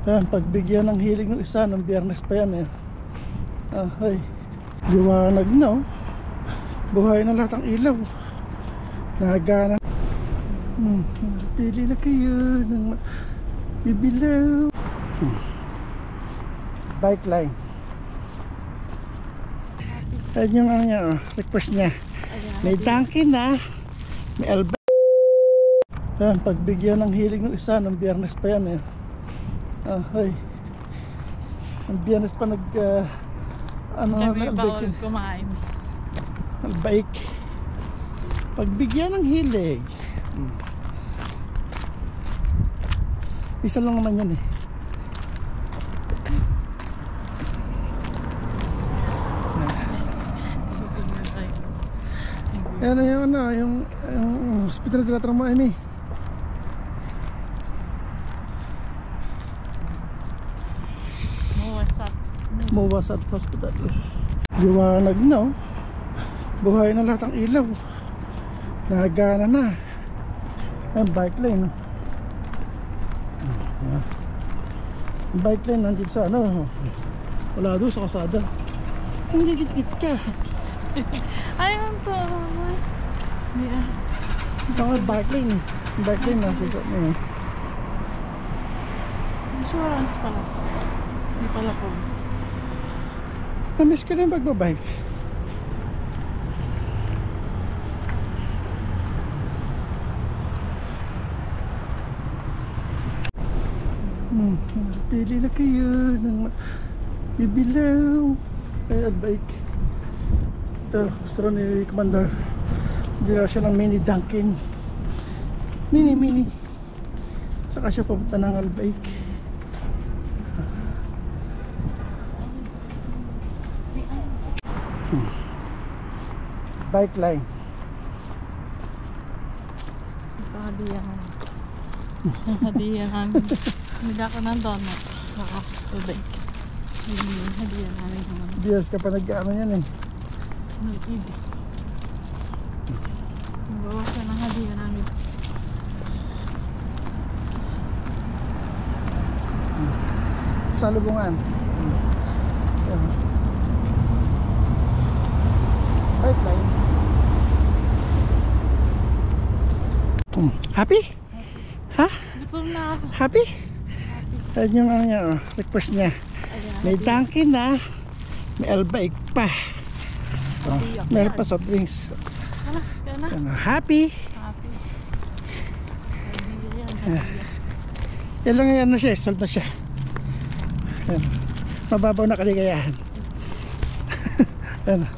Ayan, pagbigyan ng hiling ng isa ng Biyernes pa yan eh. Ay, liwanag na oh. Buhay na lahat ang ilaw. Nagana. Pili na kayo ng bibilaw. Bike line. Ayan yung ano niya, request niya. May tankin na. May alba. Ayan, pagbigyan ng hiling ng isa ng Biyernes pa yan eh. Ay, ang Biyernes pa kami bawal kumain. Albaik. Pagbigyan ng hilig. Isa lang naman yan eh. Ayan na yung hospital na tinatanong mo Amy. Mawasat hospital. Liwanag na oh. Buhay na lahat ang ilaw. Nagana na. Ang bike lane oh. Bike lane nandito sa ano. Wala doon sa kasada. Hindi git-git ka. Ayun to. Ito nga bike lane. Bike lane nandito sa ano. Insurance pala. Hindi pala po. Namiss ka na yung pagbabike. Pili na kayo ng bibilaw. Ay, bike. Ito, gusto ni Commander. Dila siya ng mini Dunkin. Mini. Saka siya papunta ng Albike. Bike line. Ito hadiah namin. Hindi ako ng donut. Saka tubig. Hadiah namin. Diyos ka pa nag-ano yan eh. Bawas ka ng hadiah namin. Salubungan. Bike line. Happy? Ha? Gutom na ako. Happy? Ayan yung ano niya, request niya. May tankin na. May albike pa. Meron pa soft drinks. Happy? Happy. Yan lang yan na siya, sold na siya. Ayan. Mababaw na kaligayahan. Ayan.